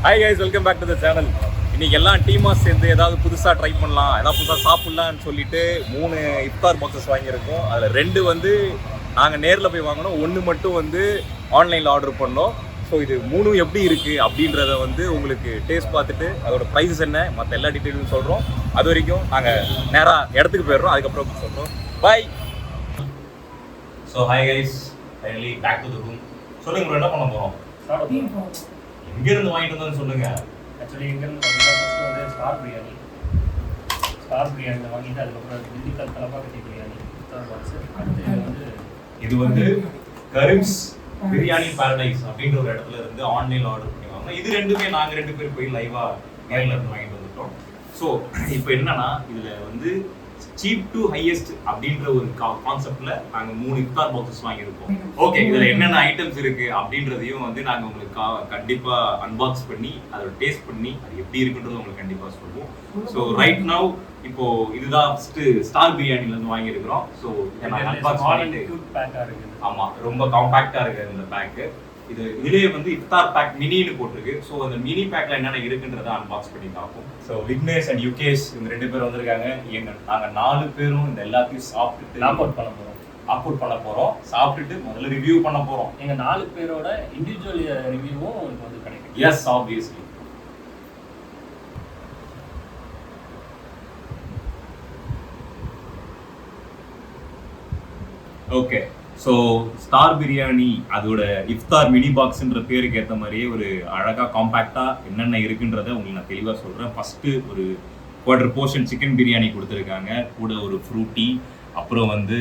Hi guys, welcome back to the channel. இன்னைக்கு எல்லாம் டீமாக சேர்ந்து ஏதாவது புதுசாக ட்ரை பண்ணலாம், ஏதாவது புதுசாக சாப்பிட்லான்னு சொல்லிட்டு 3 இஃப்தார் பாக்ஸஸ் வாங்கியிருக்கோம். அதில் 2 வந்து நாங்கள் நேரில் போய் வாங்கினோம், 1 மட்டும் வந்து ஆன்லைனில் ஆர்டர் பண்ணோம். ஸோ இது 3 எப்படி இருக்குது அப்படின்றத வந்து உங்களுக்கு டேஸ்ட் பார்த்துட்டு அதோட ப்ரைஸஸ் என்ன மற்ற எல்லா டீட்டெயிலும் சொல்கிறோம். அது வரைக்கும் நாங்கள் நேராக இடத்துக்கு போயிடுறோம், அதுக்கப்புறம் சொல்கிறோம். Bye. So hi guys, finally back to the room. சொல்லுங்க ப்ரோ, என்ன பண்ண போகிறோம்? எங்கேருந்து வாங்கிட்டு வந்தோன்னு சொல்லுங்க. ஆக்சுவலி எங்கேருந்து பார்த்தீங்கன்னா ஃபஸ்ட்டு வந்து ஸ்டார் பிரியாணியில் வாங்கிட்டு அதுக்கப்புறம் திண்டுக்கல் தலப்பாக்கட்டி பிரியாணி பாக்ஸ். அடுத்து வந்து இது வந்து கரீம்ஸ் பிரியாணி பாரடைஸ் அப்படின்ற ஒரு இடத்துல இருந்து ஆன்லைனில் ஆர்டர் பண்ணி வாங்க. இது ரெண்டுமே நாங்கள் 2 பேர் போய் லைவாக நேரில் இருந்து வாங்கிட்டு வந்துட்டோம். ஸோ இப்போ என்னன்னா, இதில் வந்து சீப் டு ஹையஸ்ட் அப்படின்ற ஒரு கான்செப்ட்ல நாங்கள் 3 இஃப்தார் பாக்ஸஸ் வாங்கியிருக்கோம். ஓகே, இதில் என்னென்ன ஐட்டம்ஸ் இருக்கு அப்படின்றதையும் வந்து நாங்கள் உங்களுக்கு கண்டிப்பாக அன்பாக்ஸ் பண்ணி அதோட டேஸ்ட் பண்ணி அது எப்படி இருக்குன்றது உங்களுக்கு கண்டிப்பாக சொல்லுவோம். ஸோ ரைட் நவ் இப்போ இதுதான் ஃபர்ஸ்ட் ஸ்டார் பிரியாணில இருந்து வாங்கியிருக்கிறோம். ஸோ இதை நான் அன்பாக்ஸ் பண்ணிட்டு பேக்காக இருக்குது. ஆமாம், ரொம்ப காம்பாக்டாக இருக்குது இந்த பேக்கு. இதுலேயே வந்து இஃப்தார் பேக் மினின்னு போட்டிருக்கு. ஸோ அந்த மினி பேக்ல என்னென்ன இருக்குன்றதை அன்பாக்ஸ் பண்ணி பார்ப்போம். ஸோ விக்னேஷ் அண்ட் யுகேஷ் இந்த 2 பேரும் வந்திருக்காங்க. நாங்கள் 4 பேரும் இந்த எல்லாத்தையும் சாப்பிட்டுட்டு அப்லோட் பண்ண போகிறோம். சாப்பிட்டுட்டு முதல்ல ரிவ்யூ பண்ண போகிறோம். எங்கள் 4 பேரோட இண்டிவிஜுவல் ரிவ்யூவும் உங்களுக்கு வந்து கிடைக்கும். Yes, obviously. Okay, so star biryani அதோட இஃப்தார் மினி பாக்ஸ்ன்ற பேருக்கு ஏற்ற மாதிரியே ஒரு அழகாக காம்பேக்டாக என்னென்ன இருக்குன்றதை உங்களுக்கு நான் தெளிவாக சொல்கிறேன். ஃபஸ்ட்டு ஒரு 1/4 போர்ஷன் சிக்கன் பிரியாணி கொடுத்துருக்காங்க, கூட ஒரு ஃப்ரூட்டி, அப்புறம் வந்து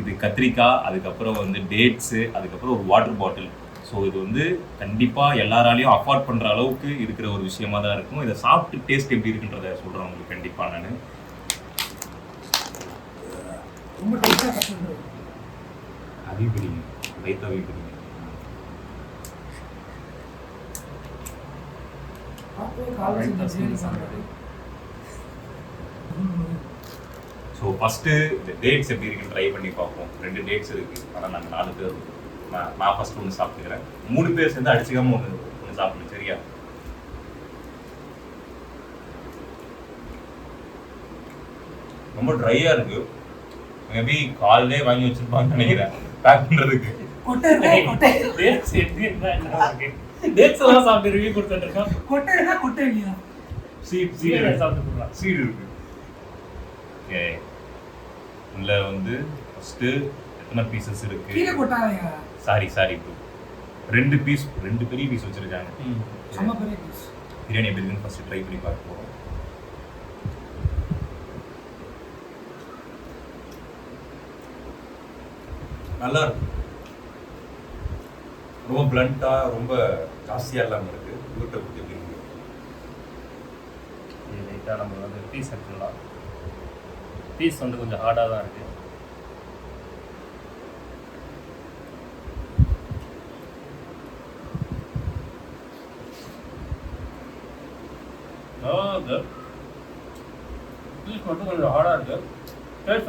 இது கத்திரிக்காய், அதுக்கப்புறம் வந்து டேட்ஸு, அதுக்கப்புறம் ஒரு வாட்டர் பாட்டில். ஸோ இது வந்து கண்டிப்பாக எல்லாராலையும் அஃபோர்ட் பண்ணுற அளவுக்கு இருக்கிற ஒரு விஷயமா தான் இருக்கும். இதை சாப்பிட்டு டேஸ்ட் எப்படி இருக்குன்றதை சொல்கிறேன் உங்களுக்கு கண்டிப்பாக நான். ரொம்ப டேஸ்டாக அவி பிரியாணி, ரைத்தாவி பிரியாணி. ஸோ ஃபஸ்ட்டு இந்த டேட்ஸ் எப்படி இருக்குன்னு ட்ரை பண்ணி பார்ப்போம். 2 டேட்ஸ் இருக்குது, ஆனால் நாங்கள் 4 பேர் இருக்கோம். நான் ஃபஸ்ட்டு ஒன்று சாப்பிட்டுக்கிறேன், 3 பேர் சேர்ந்து அடிச்சுக்காமல் ஒன்று சாப்பிடணும், சரியா? ரொம்ப ட்ரையாக இருக்குது. மேபி காலையிலே வாங்கி வச்சுருப்பாங்கன்னு நினைக்கிறேன் பேக் பண்ணுறதுக்கு. சீடு இருக்கு. ஓகே, இதுல வந்து ஃபர்ஸ்ட் எத்தனை பீசஸ் இருக்கு? சாரி ப்ரோ, 2 பெரிய பீஸ் வச்சிருக்காங்க. பிரியாணி எப்படி இருக்குன்னு ஃபர்ஸ்ட் ட்ரை பண்ணி பார்க்க போறோம். நல்லா இருக்கு, ரொம்ப பிளண்டா, ரொம்ப ஜாஸ்தியா இல்லாம இருக்கு. ஊட்ட ஊட்டி எப்படி இருக்கு? இது லைட்டாக நம்ம வந்து பீஸ் எடுத்துடலாம். பீஸ் வந்து கொஞ்சம் ஹார்டாக தான் இருக்குது. பீஸ் மட்டும் கொஞ்சம் ஹார்டாக இருக்குது. டேஸ்ட்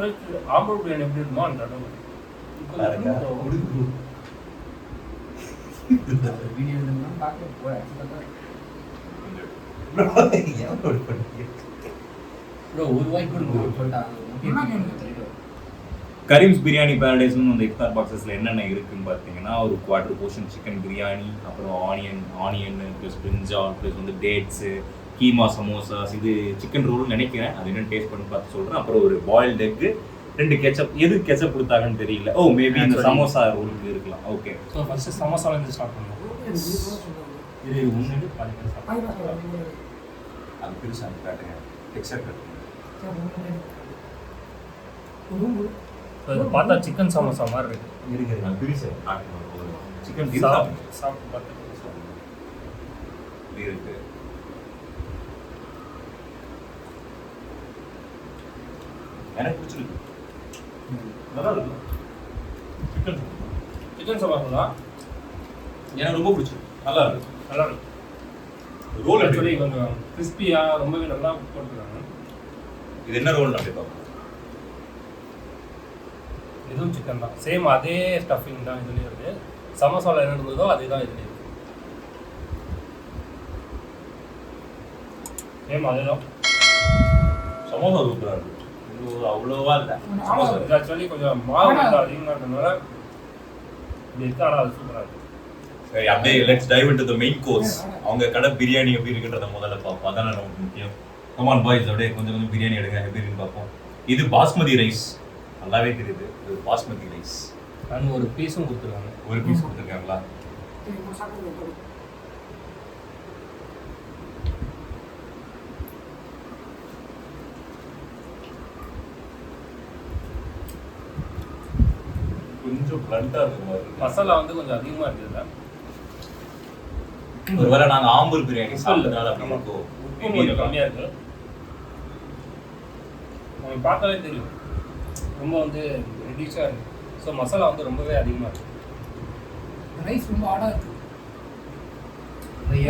ஆம்பூர் பிரியாணி எப்படி இருக்குமோ அந்த அளவுக்கு. கரீம்ஸ் பிரியாணி பாரடைஸ்னு அந்த இஃப்தார் பாக்ஸஸ்ல என்னென்ன இருக்குன்னு பார்த்தீங்கன்னா, ஒரு 1/4 போர்ஷன் சிக்கன் பிரியாணி, அப்புறம் ஆனியன் ப்ளஸ் பிரிஞ்சால் ப்ளஸ் வந்து டேட்ஸு, கீமா சமோசாஸ், இது சிக்கன் ரோல்னு நினைக்கிறேன், அது என்னன்னு டேஸ்ட் பண்ணி பார்த்து சொல்கிறேன். அப்புறம் ஒரு பாயில்டு எக்கு, 2 கெச்சப். எது கெச்சப் கொடுத்தாங்கன்னு தெரியல. ஓ, மேபி இந்த சமோசா ரோலுக்கு இருக்கலாம். ஓகே, ஸோ ஃபஸ்ட்டு சமோசாலேருந்து ஸ்டார்ட் பண்ணுவோம். இது ஒன்று அது பெருசாக காட்டுங்க, டெக்ஸ்சர் காட்டுங்க. இது பார்த்தா சிக்கன் சமோசா மாதிரி இருக்கு. அது பெருசாக காட்டுங்க. சிக்கன் சாப்பிட்டு பார்த்து இருக்கு. எனக்கு பிடிச்சிருக்கு, நல்லா இருக்கு. சிக்கன் சமோசா தான் எனக்கு ரொம்ப பிடிச்சிருக்கு, நல்லா இருக்கு. ரோல் ஆக்சுவலி கொஞ்சம் கிறிஸ்பியாக ரொம்பவே நல்லா போட்டுருக்காங்க. இது என்ன ரோல் அப்படி பார்ப்போம். இதுவும் சிக்கன் தான், சேம் அதே ஸ்டஃபிங் தான் இதுலேயும் இருக்குது. சமோசாவில் என்ன இருந்ததோ அதே தான் இதுலேயும் இருக்குது. சேம் அதேதான். சமோசா சூப்பராக இருக்கு. இது அவ்வளோவா இல்லை. சமோசா இது ஆக்சுவலி கொஞ்சம் மாவு வந்து அதிகமாக இருக்கிறதுனால இது இருக்கு. ஆனால் அது சூப்பராக இருக்கு. சரி, அப்படியே let's dive into the main course. அவங்க கடை பிரியாணி எப்படி இருக்குன்றத முதல்ல பார்ப்போம். அதான் நமக்கு முக்கியம். கமான் பாய்ஸ், அப்படியே கொஞ்சம் கொஞ்சம் பிரியாணி எடுங்க, எப்படி இருக்குன்னு பார்ப்போம். இது பாஸ்மதி ரைஸ், நல்லாவே தெரியுது. இது பாஸ்மதி ரைஸ். அண்ட் ஒரு பீஸும் கொடுத்துருக்காங்க. ஒரு பீஸ் கொடுத்துருக்காங்களா? கொஞ்சம் பிளண்டா இருக்கு மாதிரி. மசாலா வந்து கொஞ்சம் அதிகமாக இருக்குதுல்ல. ஒருவேளை நாங்க ஆம்பூர் பிரியாணி சாப்பிட்டதால அப்படி இருக்கும். உப்பு கொஞ்சம் கம்மியாக இருக்கு. உங்களுக்கு பார்த்தாலே தெரியும் ரொம்ப வந்து ரெடியூஸாக இருக்கு. ஸோ மசாலா வந்து ரொம்பவே அதிகமாக இருக்கு. ரைஸ் ரொம்ப ஆடா இருக்கு.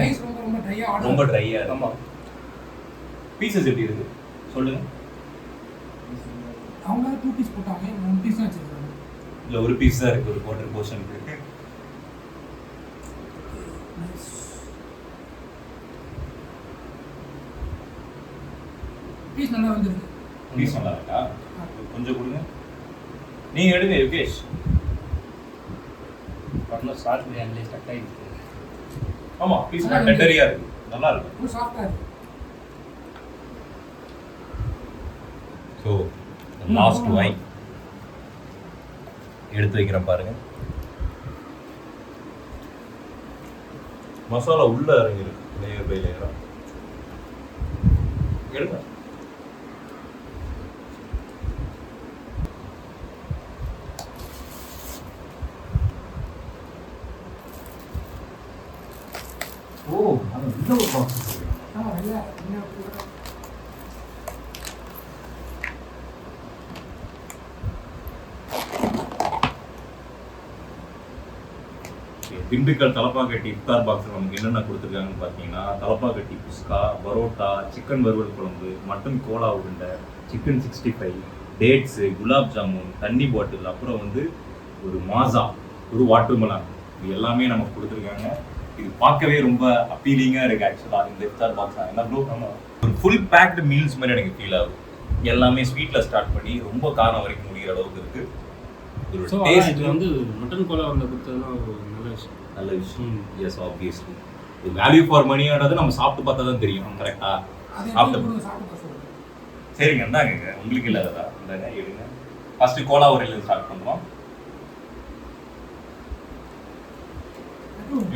ரைஸ் ரொம்ப ட்ரையா ஆடா. ரொம்ப ட்ரையா இருக்கு. ஆமாம். பீசஸ் எப்படி இருக்கு சொல்லுங்க. அவங்க 2 பீஸ் போட்டாங்க, 1 பீஸ் தான் வச்சிருக்காங்க. இல்ல ஒரு பீஸ் தான் இருக்கு, ஒரு குவார்டர் போர்ஷன் இருக்கு. பீஸ் நல்லா வந்திருக்கு. பீஸ் நல்லா இருக்கா? கொஞ்சம் கொடுங்க. நீங்க எடுங்க யுகேஷ். பண்ண சாட் பிரியாணிலே ஸ்டக் ஆகிருக்கு. ஆமா, பீஸ் டெண்டரியா இருக்கு, நல்லா இருக்கு. ரொம்ப சாஃப்ட்டா இருக்கு. ஸோ லாஸ்ட் வைன் எடுத்து வைக்கிறேன் பாருங்க. மசாலா உள்ள இறங்கிருக்கு லேயர் பை லேயரா. எடுங்க. ஓ, அது இன்னொரு ப்ராசஸ் இருக்கு. ஆமா, இல்ல இன்னும் திண்டுக்கல் தலப்பாக்கட்டி இஃப்தார் பாக்ஸில் நமக்கு என்னென்ன கொடுத்துருக்காங்கன்னு பார்த்தீங்கன்னா, தலப்பாக்கட்டி குஸ்கா, பரோட்டா, சிக்கன் வறுவல் குழம்பு, மட்டன் கோலா உருண்டை, சிக்கன் 65, டேட்ஸு, குலாப் ஜாமுன், தண்ணி பாட்டில், அப்புறம் வந்து ஒரு மாசா, ஒரு வாட்டர் மெலன், இது எல்லாமே நமக்கு கொடுத்துருக்காங்க. இது பார்க்கவே ரொம்ப அப்பீலிங்காக இருக்குது ஆக்சுவலாக இந்த இஃப்தார் பாக்ஸ். என்ன ப்ரோ, ஒரு ஃபுல் பேக்டு மீல்ஸ் மாதிரி எனக்கு ஃபீல் ஆகுது. எல்லாமே ஸ்வீட்டில் ஸ்டார்ட் பண்ணி ரொம்ப காரம் வரைக்கும் முடிகிற அளவுக்கு இருக்குது. ஸோ இது வந்து மட்டன் கோலா வந்து கொடுத்ததுலாம் ஒரு நல்ல விஷயம். நல்ல விஷயம். எஸ், ஆப்வியஸ்லி இது வேல்யூ ஃபார் மணியானது நம்ம சாப்பிட்டு பார்த்தா தான் தெரியும். கரெக்டா? சாப்பிட்டு சரிங்க, இந்தாங்க உங்களுக்கு இல்லாததா? இந்தாங்க எடுங்க. ஃபர்ஸ்ட் கோலா உரையில ஸ்டார்ட் பண்ணுறோம்.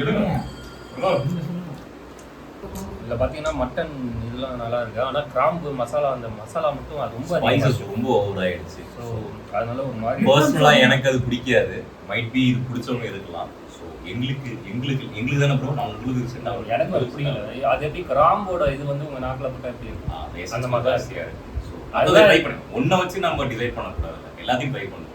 எடுங்க. இதில் பார்த்தீங்கன்னா மட்டன் இதெல்லாம் நல்லா இருக்கு. ஆனால் கிராம்பு மசாலா, அந்த மசாலா மட்டும் அது ரொம்ப ஸ்பைசஸ் ரொம்ப ஓவர் ஆயிடுச்சு. ஸோ அதனால ஒரு மாதிரி பர்சனலாக எனக்கு அது பிடிக்காது. மைட் பி இது பிடிச்சவங்க இருக்கலாம். ஸோ எங்களுக்கு தானே ப்ரோ, நான் உங்களுக்கு செட் ஆகும். எனக்கு அது பிடிக்கல. அது எப்படி கிராம்போட இது வந்து உங்கள் நாக்கில் போட்டால் எப்படி இருக்கும்? அந்த மாதிரி தான் இருக்கு. ஸோ அதுதான் ட்ரை பண்ணுங்க. ஒன்றை வச்சு நம்ம டிசைட் பண்ணக்கூடாது, எல்லாத்தையும் ட்ரை பண்ணுவோம்.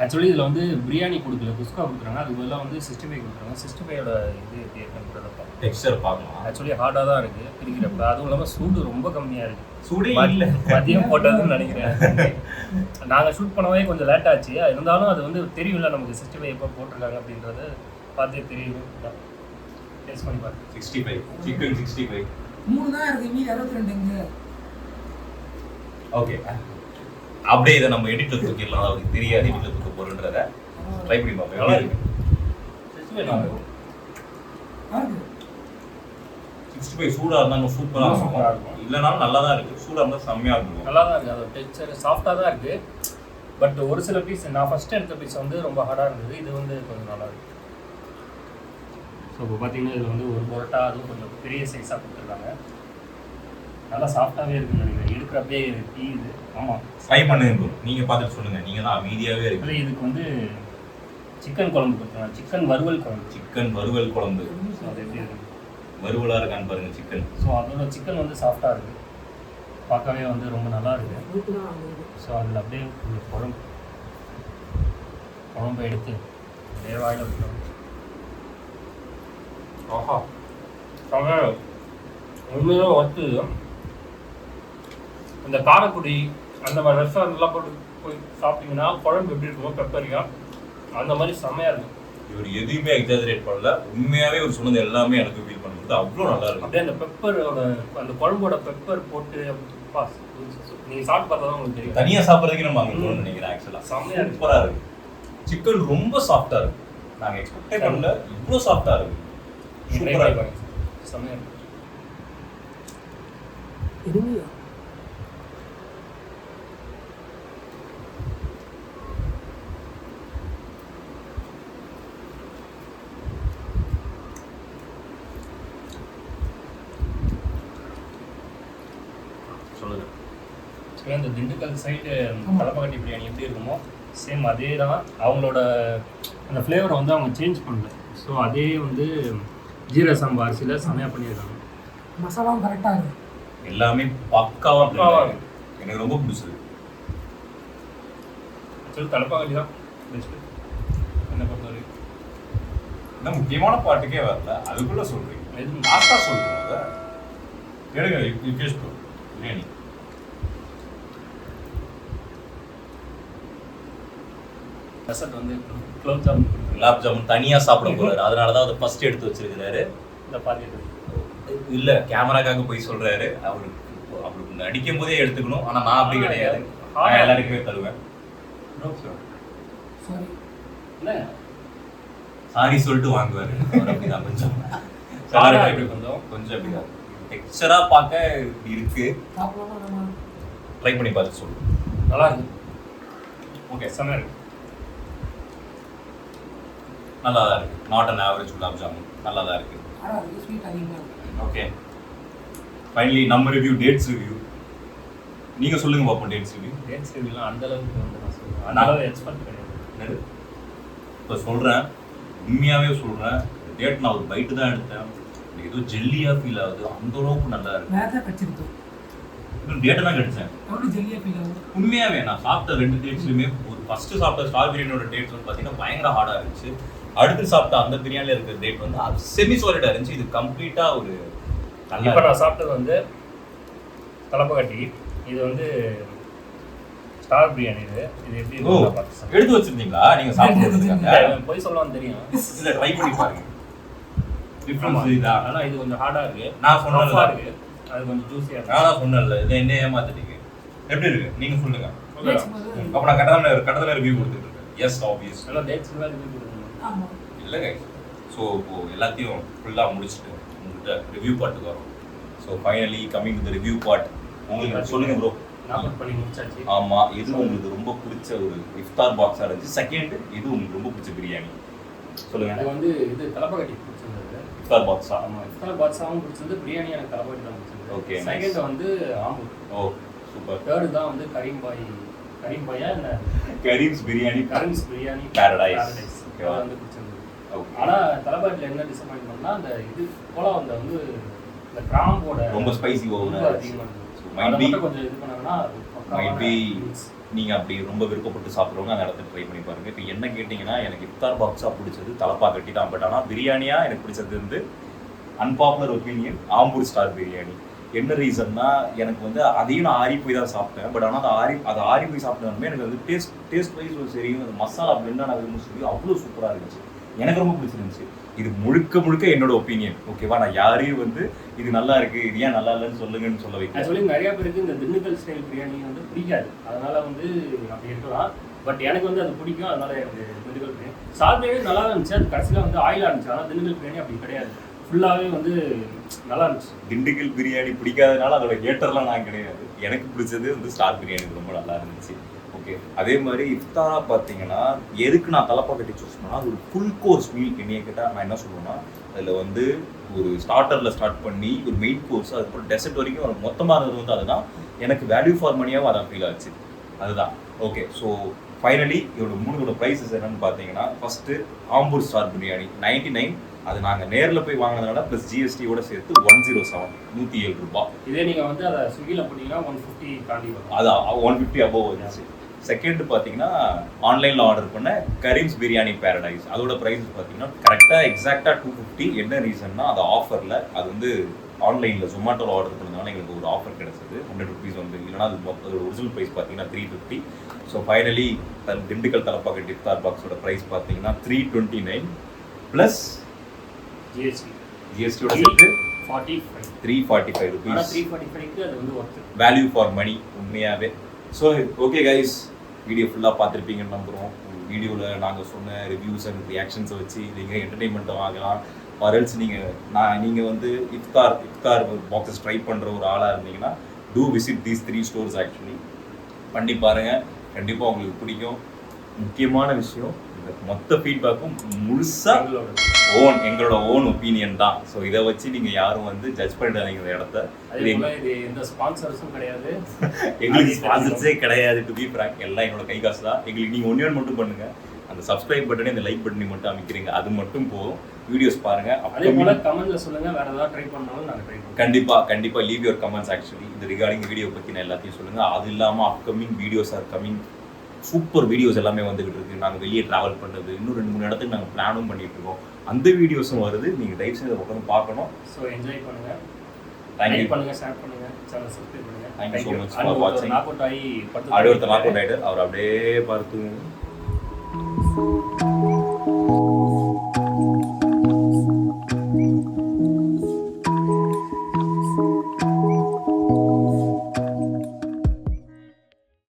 ஆக்சுவலி இதில் வந்து பிரியாணி கொடுக்கல, குஸ்கா கொடுக்குறாங்க. அதுக்கு பதிலாக வந்து 65 கொடுக்குறாங்க. 65ோட இது எப்படி இருக்குன்றத பார்க்கலாம். டெக்ஸ்சர் பார்க்கலாம். ஆக்சுவலி ஹார்டாக தான் இருக்குது பிரிக்கிறப்ப. அதுவும் இல்லாமல் சூடு ரொம்ப கம்மியாக இருக்குது. சூடே இல்லை. மதியம் போட்டதுன்னு நினைக்கிறேன். நாங்கள் ஷூட் பண்ணவே கொஞ்சம் லேட் ஆச்சு. இருந்தாலும் அது வந்து தெரியும்ல நமக்கு 65 எப்போ போட்டிருக்காங்க அப்படின்றது பார்த்தே தெரியும். டேஸ்ட் பண்ணி பாருங்க. 65 சிக்கன் 65 3 தான் இருக்கு, மீதி 62ங்க. ஓகே, அப்படியே இதை நம்ம எடிட்ல தூக்கிடலாம். அவருக்கு தெரியாது எடிட்ல தூக்க போறன்றத ட்ரை பண்ணி பார்ப்போம். நல்லா இருக்கு. 65 சூடா இருந்தாலும் சூப்பரா இருக்கும். இல்லைனாலும் நல்லா தான் இருக்கு. சூடா இருந்தா செம்மையா இருக்கும். நல்லா தான் இருக்குது. அதோட டெக்ஸ்சர் சாஃப்டாக தான் இருக்குது. பட் ஒரு சில பீஸ், நான் ஃபஸ்ட்டு எடுத்த பீஸ் வந்து ரொம்ப ஹார்டாக இருந்தது. இது வந்து கொஞ்சம் நல்லா இருக்குது. ஸோ இப்போ பார்த்தீங்கன்னா இதில் வந்து ஒரு பரோட்டா, அதுவும் கொஞ்சம் பெரிய சைஸாக கொடுத்துருக்காங்க. நல்லா சாஃப்டாகவே இருக்குன்னு நினைக்கிறேன். எடுக்கிறப்பே தீயுது. ஆமாம், ட்ரை பண்ணுங்க ப்ரோ. நீங்க பார்த்துட்டு சொல்லுங்க. நீங்க தான் அமைதியாவே இருக்கு. இல்லை, இதுக்கு வந்து சிக்கன் குழம்பு கொடுத்துருக்காங்க. சிக்கன் வறுவல் குழம்பு. சிக்கன் வறுவல் குழம்பு. ஸோ அது எப்படி இருக்குது? வறுவலா இருக்கான்னு பாருங்க சிக்கன். ஸோ அதோட சிக்கன் வந்து சாஃப்டாக இருக்குது. பார்க்கவே வந்து ரொம்ப நல்லா இருக்குது. ஸோ அதில் அப்படியே ஒரு குழம்பை எடுத்து அப்படியே வாயில் விட்டுருவோம். ஆஹா, உண்மையாக ஒத்து. இந்த காரைக்குடி அந்த மாதிரி ரெஸ்டாரண்ட்லாம் போட்டு போய் சாப்பிட்டீங்கன்னா குழம்பு எப்படி இருக்குமோ, பெப்பரியா அந்த மாதிரி செம்மையாக இருக்கும். இவர் எதுவுமே எக்ஸாஜரேட் பண்ணல. உண்மையாவே ஒரு சொன்னது எல்லாமே எனக்கு ஃபீல் பண்ண கொடுத்து அவ்வளோ நல்லா இருக்கும். அப்படியே அந்த பெப்பரோட அந்த குழம்போட பெப்பர் போட்டு நீங்கள் சாப்பிட்டு பார்த்தா தான் உங்களுக்கு தெரியும். தனியாக சாப்பிட்றதுக்கு நம்ம அங்கே போகணும்னு நினைக்கிறேன். ஆக்சுவலாக செம்மையாக சூப்பராக இருக்கு. சிக்கன் ரொம்ப சாஃப்டாக இருக்கு. நாங்கள் எக்ஸ்பெக்டே பண்ணல இவ்வளோ சாஃப்டாக இருக்கு. சூப்பராக இருக்கு. செம்மையாக இருக்கு. எதுவுமே சொல்லுங்க. இந்த திண்டுக்கல் சைடு தலப்பாக்கட்டி பிரியாணி எப்படி இருக்குமோ சேம் அதே தான். அவங்களோட அந்த ஃப்ளேவரை வந்து அவங்க சேஞ்ச் பண்ணல. ஸோ அதே வந்து ஜீரக சம்பா அரிசியில் செமையாக பண்ணியிருக்காங்க. மசாலாவும் கரெக்டாக இருக்கு. எல்லாமே பக்காவாக இருக்கு. எனக்கு ரொம்ப பிடிச்சது. ஆக்சுவலி தலப்பாக்கட்டி தான் பெஸ்ட்டு என்னை பொறுத்த வரைக்கும். இன்னும் முக்கியமான பாட்டுக்கே வரல, அதுக்குள்ளே சொல்கிறீங்க. எதுவும் லாஸ்ட்டாக சொல்கிறீங்க. கேளுங்க யூகேஷ் பிரியாணி. டெசர்ட் வந்து குலோப் ஜாமுன் கொடுத்துருங்க. குலாப் ஜாமுன் தனியாக சாப்பிட போகிறாரு, அதனால தான் அதை ஃபர்ஸ்ட் எடுத்து வச்சிருக்கிறாரு. இந்த பாக்கெட் இல்லை கேமராக்காக போய் சொல்கிறாரு. அவருக்கு நடிக்கும் போதே எடுத்துக்கணும், ஆனால் நான் அப்படி கிடையாது. நான் எல்லாருக்குமே தருவேன். சாரி என்ன சாரி சொல்லிட்டு வாங்குவார். அப்படிதான் கொஞ்சம் கொஞ்சம் அப்படிதான் டெக்ஸ்சராக பார்க்க இருக்கு. சாப்பிடலாமா நம்ம ட்ரை பண்ணி பார்த்து சொல்லுங்க. நல்லா இருக்கு. ஓகே, செம்மையாக இருக்கு. நல்லா தான் இருக்கு. Not an average gulab jamun நல்லா தான் இருக்கு. ஆனால் அது ஸ்வீட் அதிகமாக இருக்கு. ஓகே, ஃபைனலி நம்ம ரிவ்யூ, டேட்ஸ் ரிவ்யூ. நீங்கள் சொல்லுங்க பார்ப்போம். டேட்ஸ் ரிவ்யூ ரிவ்யூலாம் அந்த அளவுக்கு வந்து நான் சொல்லுவேன், அந்த அளவு எக்ஸ்பெக்ட் கிடையாது. இப்போ சொல்கிறேன், உண்மையாகவே சொல்கிறேன். டேட் நான் ஒரு பைட்டு தான் எடுத்தேன். எனக்கு ஏதோ ஜெல்லியாக ஃபீல் ஆகுது. அந்த அளவுக்கு நல்லா இருக்கு. வேற கச்சிருத்தோம். இன்னும் டேட்டை தான் கிடைச்சேன். எப்படி ஜெல்லியாக ஃபீல் ஆகும்? உண்மையாகவே நான் சாப்பிட்ட 2 டேட்ஸ்லையுமே ஒரு ஃபஸ்ட்டு சாப்பிட்ட ஸ்டார் பிரியாணியோட டேட்ஸ் வந்து பார்த்தீங்கன்னா பயங்கர ஹார்டாக இருந்துச்சு. அடுத்து சாப்பிட்ட அந்த பிரியாணியில் இருக்கிற டேட் வந்து அது செமி சாலிடாக இருந்துச்சு. இது கம்ப்ளீட்டாக ஒரு இப்போ நான் சாப்பிட்டது வந்து தலப்பாக்கட்டி. இது வந்து ஸ்டார் பிரியாணி. இது எப்படி எடுத்து வச்சிருந்தீங்களா நீங்கள் சாப்பிட்டு? போய் சொல்லலாம் தெரியும். இல்லை, ட்ரை பண்ணி பாருங்க. டிஃப்ரென்ஸ் இதுதான். ஆனால் இது கொஞ்சம் ஹார்டாக இருக்கு. நான் சொன்னேன்ல, இருக்கு அது கொஞ்சம் ஜூஸியாக இருக்கு. நான் தான் சொன்னேன்ல, இதை என்ன ஏமாத்திட்டீங்க. எப்படி இருக்கு நீங்கள் சொல்லுங்க. அப்போ நான் கட்டத்தில் ரிவ்யூ கொடுத்துட்டு இருக்கேன். Yes, obvious. நல்லா டேட்ஸ் ரிவ்யூ கொடுக்கணும். ஆமாம் இல்லைங்க. ஸோ இப்போ எல்லாத்தையும் ஃபுல்லாக முடிச்சுட்டு உங்கள்கிட்ட ரிவ்யூ பாட்டுக்கு வரும். So finally coming to the review part. உங்களுக்கு சொல்லுங்க ப்ரோ. நாமட் பண்ணி முடிச்சாச்சு. ஆமாம், எது உங்களுக்கு ரொம்ப பிடிச்ச ஒரு இஃப்தார் பாக்ஸாக இருந்துச்சு? செகண்ட், எது உங்களுக்கு ரொம்ப பிடிச்ச பிரியாணி சொல்லுங்க. எனக்கு வந்து இது தலப்பாக்கட்டி பிடிச்சிருந்தது. இஃப்தார் பாக்ஸா? ஆமாம், இஃப்தார் பாக்ஸாகவும் பிடிச்சிருந்து. பிரியாணி எனக்கு தலப்பாக்கட்டி தான் பிடிச்சிருந்தது. ஓகே. செகண்ட் வந்து ஆம்பூர். ஓ சூப்பர். தேர்டு தான் வந்து கரீம்பாயா என்ன கரீம்ஸ் பிரியாணி பேரடைஸ் ஓகேவா வந்து பிடிச்சிருந்தது. ஓகே. ஆனால் தலப்பாக்கட்டியில் என்ன டிசப்பாயின்மெண்ட்னா அந்த இது போல அந்த வந்து இந்த கிராம்போட ரொம்ப ஸ்பைசி ஓவர் அதிகமாக இருந்தது. மைட் பி கொஞ்சம் இது பண்ணாங்கன்னா மைட் பி நீங்கள் அப்படி ரொம்ப விருப்பப்பட்டு சாப்பிட்றவங்க அந்த இடத்துல ட்ரை பண்ணி பாருங்கள். இப்போ என்ன கேட்டிங்கன்னா, எனக்கு இஃப்தார் பாக்ஸாக பிடிச்சது தலப்பாக்கட்டி தான். பட் ஆனால் பிரியாணியாக எனக்கு பிடிச்சது வந்து unpopular opinion Ambur star biryani. என்ன ரீசன்னா, எனக்கு வந்து அதையும் நான் ஆறி போய் தான் சாப்பிட்டேன். பட் ஆனால் அதை ஆறி போய் சாப்பிட்டதுமே எனக்கு வந்து டேஸ்ட் வைஸ் சரியும், அந்த மசாலா பிளெண்ட் ஆனதுன்னு சொல்லி அவ்வளோ சூப்பராக இருந்துச்சு. எனக்கு ரொம்ப பிடிச்சிருந்துச்சு. இது முழுக்க என்னோட ஒப்பீனியன். ஓகேவா, நான் யாரையும் வந்து இது நல்லா இருக்கு, இது ஏன் நல்லா இல்லைன்னு சொல்லுங்கன்னு சொல்ல வைக்கிறேன். ஆக்சுவலி நிறைய பேருக்கு இந்த திண்டுக்கல் ஸ்டைல் பிரியாணி வந்து பிடிக்காது. அதனால வந்து அப்படி இருக்கலாம். பட் எனக்கு வந்து அது பிடிக்கும். அதனால எனக்கு திண்டுக்கல் பிரியாணி சாப்பிடவே நல்லா இருந்துச்சு. அது கடைசியில் வந்து ஆயிலாக இருந்துச்சு. ஆனால் திண்டுக்கல் பிரியாணி அப்படி கிடையாது. ஃபுல்லாகவே வந்து நல்லா இருந்துச்சு. திண்டுக்கல் பிரியாணி பிடிக்காதனால அதோட ஹேட்டர்லாம் நான் கிடையாது. எனக்கு பிடிச்சது வந்து ஸ்டார் பிரியாணி ரொம்ப நல்லா இருந்துச்சு. ஓகே, அதே மாதிரி இஃப்தாராக பார்த்தீங்கன்னா எதுக்கு நான் தலப்பாக்கட்டி சூஸ் பண்ணால், அது ஒரு ஃபுல் கோர்ஸ் மீல். என்னைய கேட்டால் நான் என்ன சொல்லுவேன்னா, அதில் வந்து ஒரு ஸ்டார்டரில் ஸ்டார்ட் பண்ணி ஒரு மெயின் கோர்ஸ், அதுக்கப்புறம் டெசர்ட் வரைக்கும் ஒரு மொத்தமாக இருந்தது வந்து அதுதான் எனக்கு வேல்யூ ஃபார் மணியாகவும் அதான் ஃபீல் ஆச்சு. அதுதான். ஓகே, ஸோ ஃபைனலி இதோட 3 ப்ரைஸஸ் என்னென்னு பார்த்தீங்கன்னா, ஃபஸ்ட்டு ஆம்பூர் ஸ்டார் பிரியாணி 99. அது நாங்கள் நேரில் போய் வாங்கினதுனால ப்ளஸ் ஜிஎஸ்டியோட சேர்த்து 107, 107 ரூபாய். இதே நீங்கள் வந்து அதை ஸ்விக்கியில் போட்டிங்கன்னா 150 தாண்டி வரும். அது 150 அபோவ் வந்துச்சு. செகண்ட் பார்த்தீங்கன்னா ஆன்லைனில் ஆர்டர் பண்ண கரீம்ஸ் பிரியாணி பேரடைஸ். அதோட ப்ரைஸ் பார்த்தீங்கன்னா கரெக்டாக எக்ஸாக்டாக 250. என்ன ரீசன்னா, அது ஆஃபரில், அது வந்து ஆன்லைனில் ஜொமேட்டோவில் ஆர்டர் பண்ணதுனால எங்களுக்கு ஒரு ஆஃபர் கிடச்சிது. 100 rupees வந்து. இல்லைனா அதோட ஒரிஜினல் ப்ரைஸ் பார்த்தீங்கன்னா 350. ஸோ ஃபைனலி திண்டுக்கல் தலப்பாக்கட்டி இஃப்தார் பாக்ஸோட ப்ரைஸ் பார்த்தீங்கன்னா 329 ப்ளஸ் ஜிஎஸ்டி. ஜிஎஸ்டியோட சேர்த்து 45. 345 ஆனால் rupees 345க்கு அது வந்து ஒர்த்து. வேல்யூ ஃபார் மணி உண்மையாகவே. ஸோ ஓகே கைஸ், வீடியோ ஃபுல்லாக பார்த்துருப்பீங்கன்னு நம்புகிறோம். வீடியோவில் நாங்கள் சொன்ன ரிவ்யூஸ் அண்ட் ரியாக்ஷன்ஸை வச்சு நீங்கள் என்டர்டெயின்மெண்ட்டும் ஆகலாம். ஆர்எல்ஸ் நீங்கள் வந்து இஃப்தார் பாக்ஸஸ் ட்ரை பண்ணுற ஒரு ஆளாக இருந்தீங்கன்னா to visit these 3 stores. Actually பண்ணி பாருங்கள், கண்டிப்பாக உங்களுக்கு பிடிக்கும். முக்கியமான விஷயம், இந்த மொத்த ஃபீட்பேக்கும் முழுசாக எங்களோட ஓன் ஒப்பீனியன் தான். ஸோ இதை வச்சு நீங்கள் யாரும் வந்து ஜட்ஜ் பண்ணிடாதீங்க இந்த இடத்த. இது எந்த ஸ்பான்சர்ஸும் கிடையாது, எங்களுக்கு ஸ்பான்சர்ஸே கிடையாது. டு பி ஃப்ராங்க், எல்லாம் என்னோட கை காசு தான். எங்களுக்கு நீங்கள் ஒன்று மட்டும் பண்ணுங்க, அந்த சப்ஸ்கிரைப் பட்டனே இந்த லைக் பட்டனை மட்டும் அமைக்கிறீங்க, அது மட்டும் போதும். வீடியோஸ் பாருங்க. அதே போல கமெண்ட்ல சொல்லுங்க, வேற ஏதாவது ட்ரை பண்ணாலும் நாங்கள் ட்ரை பண்ணுவோம். கண்டிப்பா லீவ் யுவர் கமெண்ட்ஸ். ஆக்சுவலி இது ரிகார்டிங் வீடியோ பற்றின எல்லாத்தையும் சொல்லுங்க. அது இல்லாமல் upcoming videos are coming, super videos எல்லாமே வந்துகிட்டு இருக்கு. நாங்கள் வெளியே ட்ராவல் பண்ணது, இன்னும் 2-3 இடத்துக்கு நாங்கள் பிளானும் பண்ணிட்டு இருக்கோம். அந்த வீடியோஸும் வருது. நீங்கள் தயவு செய்து உட்காந்து பார்க்கணும். ஸோ என்ஜாய் பண்ணுங்க, லைக் பண்ணுங்க, ஷேர் பண்ணுங்க, சேனல் சப்ஸ்கிரைப் பண்ணுங்க. Thank you so much for watching. Knock out ஆகி அடுத்த நாக் அவுட் ஆயிட்டு அவர் அப்படியே பார்த்து